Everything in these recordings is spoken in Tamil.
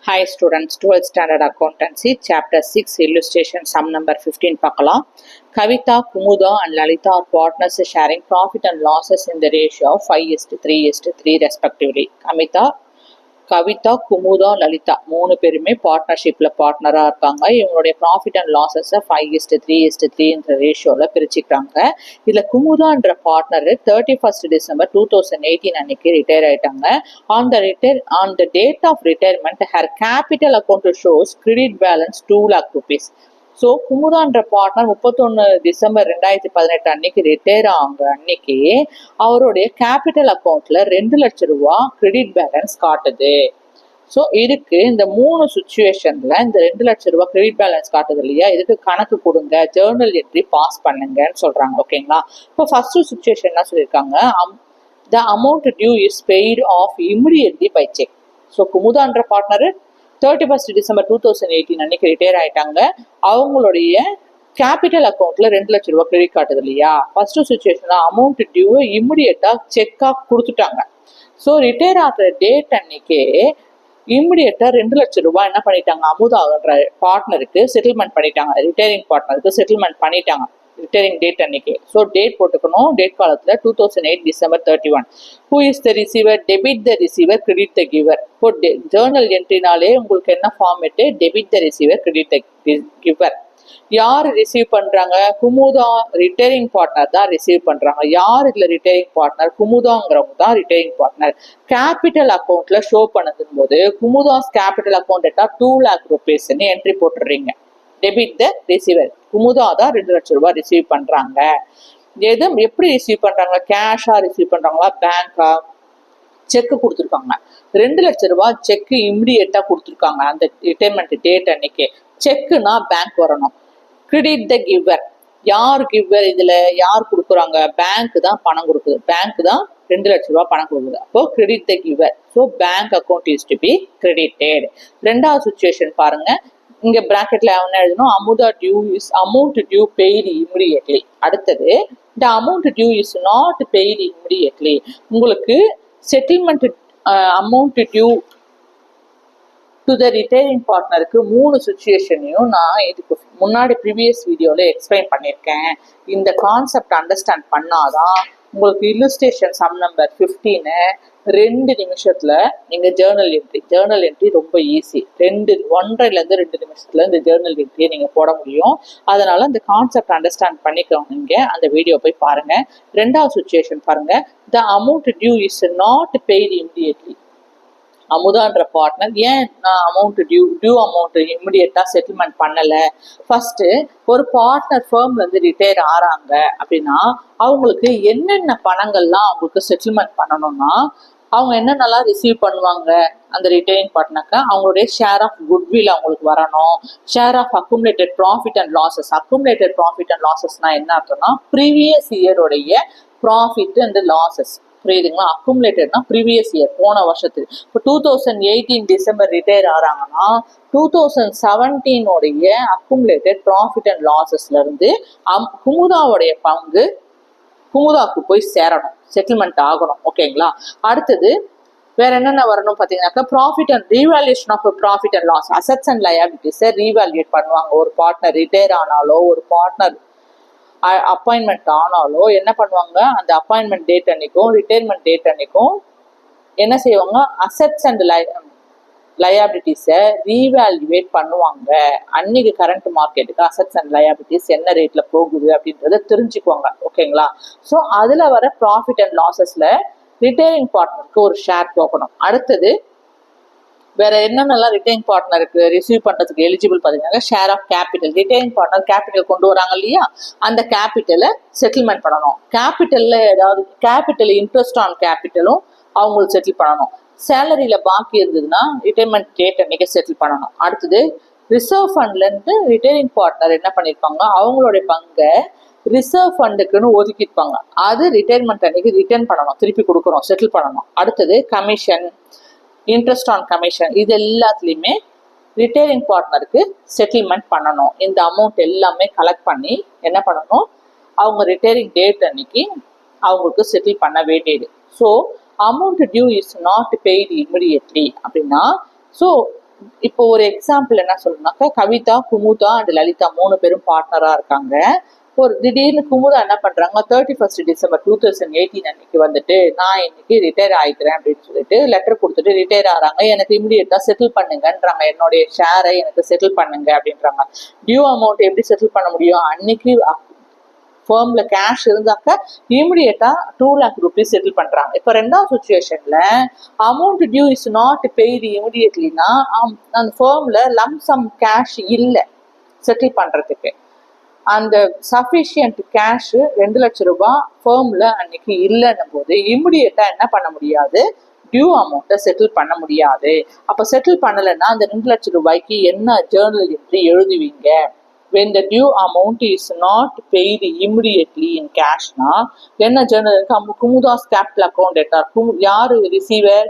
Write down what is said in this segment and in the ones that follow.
Hi students, 12th standard accountancy, chapter 6, illustration, sum number 15 பார்க்கலாம். Kavita, Kumuda and Lalita are partners sharing profit and losses in the ratio of 5:3:3 respectively. Kavitha, Kumudha, Lalitha 3 பேருமே பார்ட்னர்ஷிப்பில் பார்ட்னராக இருக்காங்க. இவங்களுடைய ப்ராஃபிட் அண்ட் லாஸஸை 5:3:3 ரேஷியோவில் பிரிச்சுக்கிறாங்க. இதில் குமுதான்ற பார்ட்னர் 31st December 2018 அன்னைக்கு ரிட்டையர் ஆயிட்டாங்க. On the date of retirement her capital account shows credit balance 2 lakh rupees. So குமுதான்ற பார்ட்னர் 31 December 2018 அன்னைக்கு ரிட்டையர் ஆகுங்க. அன்னைக்கு அவருடைய கேபிட்டல் அக்கௌண்ட்ல 2 லட்ச ரூபா கிரெடிட் பேலன்ஸ் காட்டுது. ஸோ இதுக்கு இந்த 3 சுச்சுவேஷன்ல இந்த 2 லட்ச ரூபா கிரெடிட் பேலன்ஸ் காட்டுது இல்லையா, இதுக்கு கணக்கு கொடுங்க, ஜேர்னல் என்ட்ரி பாஸ் பண்ணுங்கன்னு சொல்றாங்க. ஓகேங்களா? இப்போ ஃபர்ஸ்ட் சுச்சுவேஷன் என்ன சொல்லியிருக்காங்க, the amount due is paid off immediately by cheque. So குமுதான்ற பார்ட்னர் 31st December 2018 அன்னைக்கு ரிட்டையர் ஆயிட்டாங்க. அவங்களுடைய கேபிட்டல் அக்கௌண்ட்ல 2 லட்ச ரூபாய் கிரெடிட் காட்டுது இல்லையா, ஃபர்ஸ்ட் சுச்சுவேஷன்ல அமௌண்ட் டியூ இமிடியட்டா செக்கா கொடுத்துட்டாங்க. ஸோ ரிட்டையர் ஆகிற டேட் அன்னைக்கே இமிடியட்டா 2 லட்ச ரூபாய் என்ன பண்ணிட்டாங்க, அமுதான்ற பார்ட்னருக்கு செட்டில்மெண்ட் பண்ணிட்டாங்க. ரிட்டையரிங் பார்ட்னருக்கு செட்டில்மெண்ட் பண்ணிட்டாங்க ரிட்டையரிங் டேட் அன்னைக்கு. ஸோ டேட் போட்டுக்கணும். டேட் காலத்தில் 2008 December 31. Who is the receiver? Debit the receiver, credit the giver. இப்போ ஜேர்னல் என்ட்ரினாலே உங்களுக்கு என்ன format, debit the receiver, credit the giver. யார் ரிசீவ் பண்றாங்க? குமுதா ரிட்டையரிங் பார்ட்னர் தான் ரிசீவ் பண்றாங்க. யார் இதுல ரிட்டையரிங் பார்ட்னர்? குமுதாங்கிறவங்க தான் ரிட்டையரிங் பார்ட்னர். கேபிட்டல் அக்கௌண்ட்ல ஷோ பண்ணதும் போது குமுதாஸ் capital account 2 lakh rupees entry போட்டுறீங்க. டெபிட் த ரிசீவர், குமுதா தான் 2 லட்ச ரூபாய் ரிசீவ் பண்றாங்க. எப்படி ரிசீவ் பண்றாங்க? கேஷா ரிசீவ் பண்றாங்களா, பேங்கா? செக் கொடுத்துருக்காங்க. 2 லட்ச ரூபாய் செக் இமிடியேட்டா கொடுத்துருக்காங்க அந்த ரிட்டைர்மெண்ட் டேட் அன்னைக்கு. செக்குனா பேங்க் வரணும். கிரெடிட் த கிவர், யார் கிவர்? இதுல யார் கொடுக்குறாங்க? பேங்க் தான் பணம் கொடுக்குது. பேங்க் தான் 2 லட்ச ரூபாய் பணம் கொடுக்குது. அப்போ credit the giver. So bank account is to be credited. ரெண்டாவது சுச்சுவேஷன் பாருங்க. இங்க பிராக்கெட்ல என்ன எழுதணும், அமௌண்ட் டியூ பெய்டு இமிடியட்லி. அடுத்தது இந்த amount due is not paid immediately. உங்களுக்கு settlement amount due to the retiring பார்ட்னருக்கு 3 சுச்சுவேஷனையும் நான் இதுக்கு முன்னாடி ப்ரீவியஸ் வீடியோல எக்ஸ்பிளைன் பண்ணியிருக்கேன். இந்த கான்செப்ட் அண்டர்ஸ்டாண்ட் பண்ணாதான் உங்களுக்கு இல்லுஸ்ட்ரேஷன் சம் நம்பர் 15 2 நிமிஷத்துல நீங்க ஜேர்னல் என்ட்ரி ரொம்ப ஈஸி. 1.5 நிமிஷத்துல இந்த ஜேர்னல் என்ட்ரியை நீங்க போட முடியும். அதனால இந்த கான்செப்ட் அண்டர்ஸ்டாண்ட் பண்ணிக்கோங்க. நீங்க அந்த வீடியோ போய் பாருங்க. ரெண்டாவது சுச்சுவேஷன் பாருங்க. The amount due is not paid immediately. அமுதான்ற பார்ட்னர் ஏன் நான் அமௌண்ட் டியூ அமௌண்ட் இமிடியட்டா செட்டில்மெண்ட் பண்ணல? ஃபர்ஸ்ட் ஒரு பார்ட்னர் ஃபர்ம்ல இருந்து ரிட்டையர் ஆறாங்க அப்படின்னா அவங்களுக்கு என்னென்ன பணங்கள்லாம் அவங்களுக்கு செட்டில்மெண்ட் பண்ணணும்னா அவங்க என்னென்னலாம் ரிசீவ் பண்ணுவாங்க அந்த ரிட்டையரிங் பார்ட்னருக்கு? அவங்களுடைய ஷேர் ஆஃப் குட்வில் அவங்களுக்கு வரணும். Share of accumulated profit and losses. Accumulated profit and லாசஸ்னா என்ன அர்த்தம்னா ப்ரீவியஸ் இயருடைய ப்ராஃபிட் அண்ட் லாசஸ். புரியுதுங்களா? அக்குமுலேட்டட்னா ப்ரீவியஸ் இயர், போன வருஷத்துக்கு. இப்போ 2018 டிசம்பர் ரிட்டையர் ஆகிறாங்கன்னா 2017 அக்குமுலேட்டட் ப்ராஃபிட் அண்ட் லாசஸ்ல இருந்து குமுதாவுடைய பங்கு குமுதாவுக்கு போய் சேரணும், செட்டில்மெண்ட் ஆகணும். ஓகேங்களா? அடுத்தது வேற என்னென்ன வரணும் பார்த்தீங்கன்னாக்கா profit and revaluation of profit and loss. Assets and லயபிலிட்டிஸை ரீவேல்யூட் பண்ணுவாங்க. ஒரு பார்ட்னர் ரிட்டையர் ஆனாலோ ஒரு பார்ட்னர் அப்பாயின்மெண்ட் ஆனாலோ என்ன பண்ணுவாங்க, அந்த அப்பாயின்மெண்ட் டேட் அன்னைக்கும் ரிட்டையர்மெண்ட் டேட் அன்னைக்கும் என்ன செய்வாங்க, அசட்ஸ் அண்ட் லயபிலிட்டிஸை ரீவேல்யூவேட் பண்ணுவாங்க. அன்னைக்கு கரண்ட் மார்க்கெட்டுக்கு அசட்ஸ் அண்ட் லயபிலிட்டிஸ் என்ன ரேட்ல போகுது அப்படின்றத தெரிஞ்சுக்குவாங்க. ஓகேங்களா? ஸோ அதுல வர ப்ராஃபிட் அண்ட் லாசஸ்ல ரிட்டையரிங் பார்ட்னருக்கு ஒரு ஷேர் போகணும். அடுத்தது வேற என்னென்னலாம் ரிட்டையரிங் பார்ட்னருக்கு ரிசீவ் பண்றதுக்கு எலிஜிபிள் பார்த்தீங்கன்னா share of capital. Retiring partner capital கொண்டு வராங்க இல்லையா, அந்த கேபிட்டலை செட்டில்மெண்ட் பண்ணணும். கேபிட்டல்ல ஏதாவது கேபிட்டல் இன்ட்ரெஸ்ட் ஆன் கேபிட்டலும் அவங்களுக்கு செட்டில் பண்ணணும். சேலரியில பாக்கி இருந்ததுன்னா ரிட்டைர்மெண்ட் டேட் அன்னைக்கு செட்டில் பண்ணணும். அடுத்தது ரிசர்வ் ஃபண்ட்ல இருந்து ரிட்டையரிங் பார்ட்னர் என்ன பண்ணிருப்பாங்க, அவங்களுடைய பங்கை ரிசர்வ் ஃபண்டுக்குன்னு ஒதுக்கிருப்பாங்க. அது ரிட்டைர்மெண்ட் அன்னைக்கு ரிட்டர்ன் பண்ணணும், திருப்பி கொடுக்கணும், செட்டில் பண்ணணும். அடுத்தது கமிஷன், இன்ட்ரெஸ்ட் ஆன் கமிஷன், இது எல்லாத்துலேயுமே ரிட்டையரிங் பார்ட்னருக்கு செட்டில்மெண்ட் பண்ணணும். இந்த அமௌண்ட் எல்லாமே கலெக்ட் பண்ணி என்ன பண்ணணும், அவங்க ரிட்டையரிங் டேட் அன்னைக்கு அவங்களுக்கு செட்டில் பண்ண வேண்டியது. So amount due is not paid immediately அப்படின்னா ஸோ இப்போ ஒரு எக்ஸாம்பிள் என்ன சொல்லணும்னாக்கா, கவிதா, குமுதா அண்ட் லலிதா 3 பேரும் பார்ட்னரா இருக்காங்க. ஒரு திடீர்னு குமுதா என்ன பண்றாங்க, 31 டிசம்பர் 2018 அன்னைக்கு வந்துட்டு நான் இன்னைக்கு ரிட்டையர் ஆயிக்கிறேன் அப்படின்னு சொல்லிட்டு லெட்டர் கொடுத்துட்டு ரிட்டையர் ஆகிறாங்க. எனக்கு இமிடியேட்டா செட்டில் பண்ணுங்கன்றாங்க, என்னுடைய ஷேரை எனக்கு செட்டில் பண்ணுங்க அப்படின்றாங்க. டியூ அமௌண்ட் எப்படி செட்டில் பண்ண முடியும், அன்னைக்கு ஃபர்ம்ல கேஷ் இருந்தாக்க இமிடியேட்டா 2 lakh rupees செட்டில் பண்றாங்க. இப்போ ரெண்டாவது சுச்சுவேஷன்ல amount due is not paid இமிடியேட்லினா அந்த ஃபர்ம்ல லம்ப் சம் கேஷ் இல்லை செட்டில் பண்றதுக்கு. அந்த சஃபிஷியன்ட் கேஷ் 2 லட்சம் ரூபாய் ஃபர்ம்ல அன்னைக்கு இல்லைன்னும் போது இமிடியேட்டா என்ன பண்ண முடியாது, டியூ அமௌண்ட்டை செட்டில் பண்ண முடியாது. அப்போ செட்டில் பண்ணலைன்னா அந்த 2 லட்சம் ரூபாய்க்கு என்ன ஜேர்னல் என்ட்ரி எழுதுவீங்க? when the due amount is not paid immediately in cash னா என்ன ஜேர்னல்? குமுதாஸ் கேபிட்டல் அக்கௌண்ட் எட்டார். யாரு ரிசீவர்?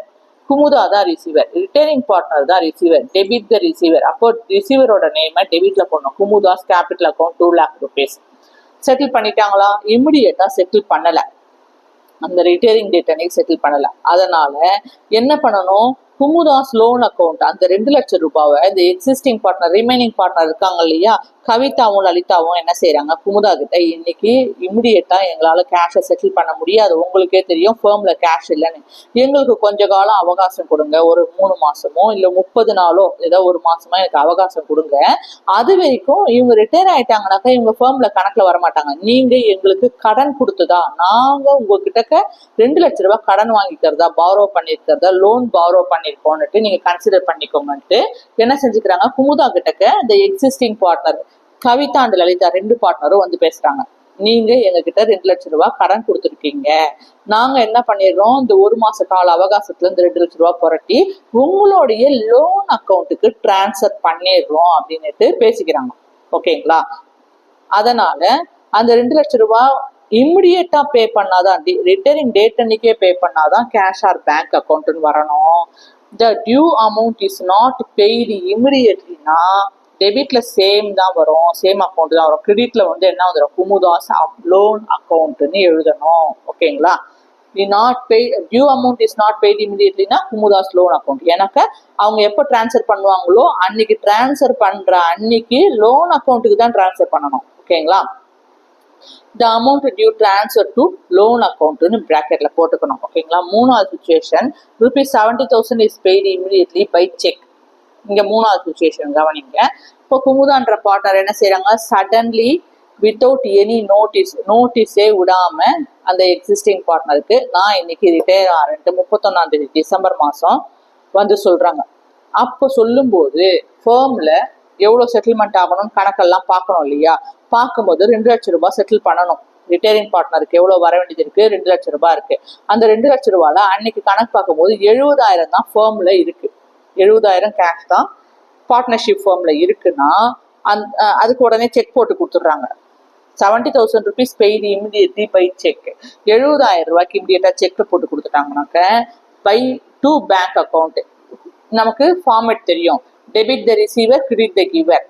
குமுதா தான் ரிசீவர், ரிட்டையரிங் பார்ட்னர் தான் ரிசீவர், டெபிட் த ரிசீவர். அப்போ ரிசீவரோட நேமை டெபிட்ல போடணும். Kumudha's capital account 2 lakh rupees. Settle பண்ணிட்டாங்களா? இமிடியேட்டா செட்டில் பண்ணல, அந்த ரிட்டையரிங் டேட் அன்னைக்கு செட்டில் பண்ணல. அதனால என்ன பண்ணணும், குமுதாஸ் லோன் அக்கௌண்ட் அந்த 2 லட்சம் ரூபாவை இந்த எக்ஸிஸ்டிங் பார்ட்னர் ரிமைனிங் பார்ட்னர் இருக்காங்க இல்லையா, கவிதாவும் லலிதாவும் என்ன செய்யறாங்க, குமுதா கிட்ட இன்னைக்கு இமிடியேட்டா எங்களால கேஷை செட்டில் பண்ண முடியாது, உங்களுக்கே தெரியும் ஃபர்ம்ல கேஷ் இல்லைன்னு, எங்களுக்கு கொஞ்ச காலம் அவகாசம் கொடுங்க, ஒரு 3 மாசமோ இல்ல 30 நாளோ ஏதோ ஒரு மாசமா எனக்கு அவகாசம் கொடுங்க. அது வரைக்கும் இவங்க ரிட்டையர் ஆயிட்டாங்கன்னாக்கா இவங்க ஃபர்ம்ல கணக்குல வரமாட்டாங்க. நீங்க எங்களுக்கு கடன் கொடுத்ததா, நாங்க உங்ககிட்ட 2 லட்சம் ரூபாய் கடன் வாங்கிக்கிறதா, பாரோ பண்ணிருக்கிறதா, லோன் பாரோ பண்ணிருக்கோம்னுட்டு நீங்க கன்சிடர் பண்ணிக்கோங்கன்ட்டு என்ன செஞ்சுக்கிறாங்க, குமுதா கிட்டக்க இந்த existing partner Kavitha and Lalitha 2 பார்ட்னரும் வந்து பேசுறாங்க. நீங்க எங்க கிட்ட 2 லட்சம் ரூபாய் கடன் கொடுத்துருக்கீங்க, நாங்க என்ன பண்ணிடுறோம், இந்த 1 மாச கால அவகாசத்துல இந்த 2 லட்சம் ரூபாய் புரட்டி உங்களுடைய லோன் அக்கௌண்ட்டுக்கு டிரான்ஸ்பர் பண்ணிடுறோம் அப்படின்னுட்டு பேசிக்கிறாங்க. ஓகேங்களா? அதனால அந்த 2 லட்சம் ரூபாய் இமிடியேட்டா பே பண்ணாதான், ரிட்டையரிங் டேட் அன்னைக்கே பே பண்ணாதான் கேஷ் ஆர் பேங்க் அக்கௌண்ட்னு வரணும். The due amount is not paid இமிடியேட்லினா டெபிட்ல சேம் தான் வரும், சேம் அக்கௌண்ட் தான் வரும். கிரெடிட்ல வந்து என்ன வந்துடும், குமுதாஸ் லோன் அக்கௌண்ட்னு எழுதணும். ஓகேங்களா? Not pay due amount is not paid இமிடியேட்லினா குமுதாஸ் லோன் அக்கௌண்ட். எனக்கு அவங்க எப்போ டிரான்ஸ்ஃபர் பண்ணுவாங்களோ அன்னைக்கு டிரான்ஸ்ஃபர் பண்ற அன்னைக்கு லோன் அக்கௌண்ட்டுக்கு தான் டிரான்ஸ்ஃபர் பண்ணணும். ஓகேங்களா? the amount due transfer to loan account னு பிராக்கெட்ல போட்டுக்கணும். ஓகேங்களா? மூணாவது situation, ₹70,000 is paid immediately by check. இங்க மூணாவது சுச்சுவேஷன் கவனிங்க. இப்போ குமுதான்ற பார்ட்னர் என்ன செய்யறாங்க, சடன்லி வித்தவுட் எனி நோட்டீஸே விடாம அந்த எக்ஸிஸ்டிங் பார்ட்னருக்கு நான் இன்னைக்கு ரிட்டையர் ஆறேன்ட்டு 31 டிசம்பர் மாசம் வந்து சொல்றாங்க. அப்போ சொல்லும்போது ஃபர்ம்ல எவ்வளவு செட்டில்மெண்ட் ஆகணும்னு கணக்கெல்லாம் பார்க்கணும் இல்லையா? பார்க்கும்போது 2 லட்சம் ரூபாய் செட்டில் பண்ணணும். ரிட்டையரிங் பார்ட்னருக்கு எவ்வளவு வர வேண்டியது இருக்கு, 2 லட்சம் ரூபாய் இருக்கு. அந்த 2 லட்சம் ரூபாயில அன்னைக்கு கணக்கு பார்க்கும்போது 70,000 தான் ஃபர்ம்ல இருக்கு. 70,000 கேஷ் தான் பார்ட்னர்ஷிப் ஃபர்ம்ல இருக்குன்னா அதுக்கு உடனே செக் போட்டு கொடுத்துடுறாங்க. 70,000 rupees paid immediately by check. 70,000 ரூபாய்க்கு இமிடியேட்டா செக் போட்டு கொடுத்துட்டாங்கனாக்க பை டு பேங்க் அக்கௌண்ட். நமக்கு ஃபார்மேட் தெரியும், debit the receiver, credit the giver.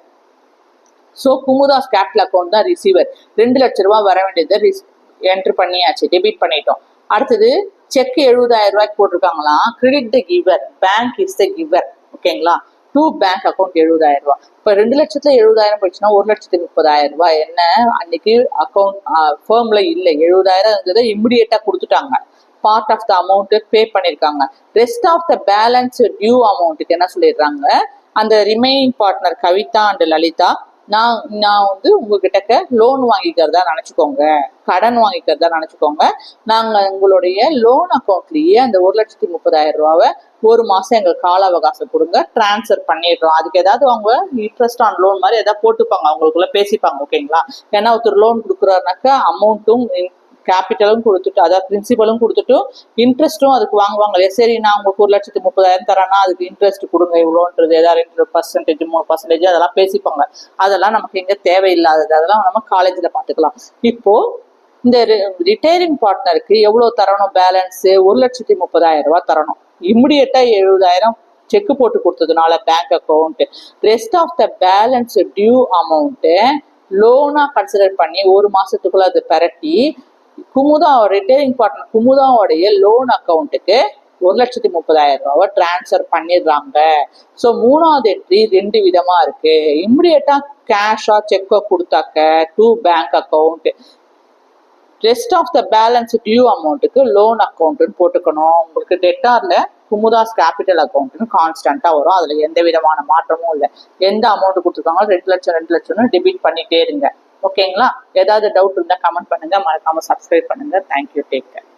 So Kumudha's capital account தான் ரிசீவர். 2 லட்சம் ரூபாய் வர வேண்டியதை என்ட்ரு பண்ணியாச்சு, டெபிட் பண்ணிட்டோம். அடுத்தது செக் 70,000 ரூபாய்க்கு போட்டிருக்காங்களாம், credit the giver, bank is the giver. ஓகேங்களா? டு பேங்க் அக்கௌண்ட் 70,000 ரூபாய். இப்போ 2 லட்சத்துல 70,000 போயிடுச்சுன்னா 1,30,000 ரூபாய் என்ன அன்னைக்கு அக்கௌண்ட் ஃபர்ம்ல இல்லை. 70,000 இருந்ததை இமிடியேட்டா கொடுத்துட்டாங்க, part of the amount pay பண்ணிருக்காங்க. Rest of the balance due அமௌண்ட்டுக்கு என்ன சொல்லிடுறாங்க, அந்த remaining partner Kavitha and Lalitha நான் வந்து உங்ககிட்ட லோன் வாங்கிக்கிறதா நினைச்சுக்கோங்க, கடன் வாங்கிக்கிறதா நினைச்சுக்கோங்க, நாங்க உங்களுடைய லோன் அக்கௌண்ட்லயே அந்த 1,30,000 ரூபாவை 1 மாசம் எங்களுக்கு கால அவகாசம் கொடுங்க, டிரான்ஸ்ஃபர் பண்ணிடுறோம். அதுக்கு ஏதாவது அவங்க இன்ட்ரெஸ்ட் ஆன் லோன் மாதிரி ஏதாவது போட்டுப்பாங்க, அவங்களுக்குள்ள பேசிப்பாங்க. ஓகேங்களா? ஏன்னா ஒருத்தர் லோன் கொடுக்குறாருனாக்கா அமௌண்ட்டும் கேபிட்டலும் கொடுத்துட்டு, அதாவது பிரின்சிபலும் கொடுத்துட்டு இன்ட்ரெஸ்ட்டும் அதுக்கு வாங்குவாங்க இல்லையா? சரி, நான் உங்களுக்கு 1,30,000 தரேன்னா அதுக்கு இன்ட்ரெஸ்ட் கொடுங்க இவ்வளோன்றது, ஏதாவது 2% 3% அதெல்லாம் பேசிப்பாங்க. அதெல்லாம் நமக்கு எங்க தேவையில்லாதது, அதெல்லாம் நம்ம காலேஜில் பார்த்துக்கலாம். இப்போ இந்த ரிட்டையரிங் பார்ட்னருக்கு எவ்வளவு தரணும் பேலன்ஸ், 1,30,000 ரூபாய் தரணும். இமிடியேட்டா 70,000 செக் போட்டு கொடுத்ததுனால bank account. Rest of the balance due amount லோனா கன்சிடர் பண்ணி 1 மாசத்துக்குள்ள அது பெரட்டி குமுதா ரிட்டையரிங் பார்ட்னர் குமுதாவுடைய லோன் அக்கௌண்ட்டுக்கு 1,30,000 ரூபாவை டிரான்ஸ்ஃபர் பண்ணிடுறாங்க. ஸோ 3வது என்ட்ரி 2 விதமா இருக்கு. இம்மிடியட்டா கேஷா செக்கை கொடுத்தாக்க to bank account, rest of the balance due அமௌண்ட்டுக்கு லோன் அக்கௌண்ட்னு போட்டுக்கணும். உங்களுக்கு டெட்டார்ல குமுதாஸ் கேபிட்டல் அக்கௌண்ட்னு கான்ஸ்டன்டா வரும். அதுல எந்த விதமான மாற்றமும் இல்லை. எந்த அமௌண்ட் கொடுத்துருக்காங்களோ 2 லட்சம் 2 லட்சம்னு டெபிட் பண்ணிட்டே இருங்க. ஓகேங்களா? ஏதாவது டவுட் இருந்தா கமெண்ட் பண்ணுங்க, மறக்காம சப்ஸ்கிரைப் பண்ணுங்க. Thank you, take care.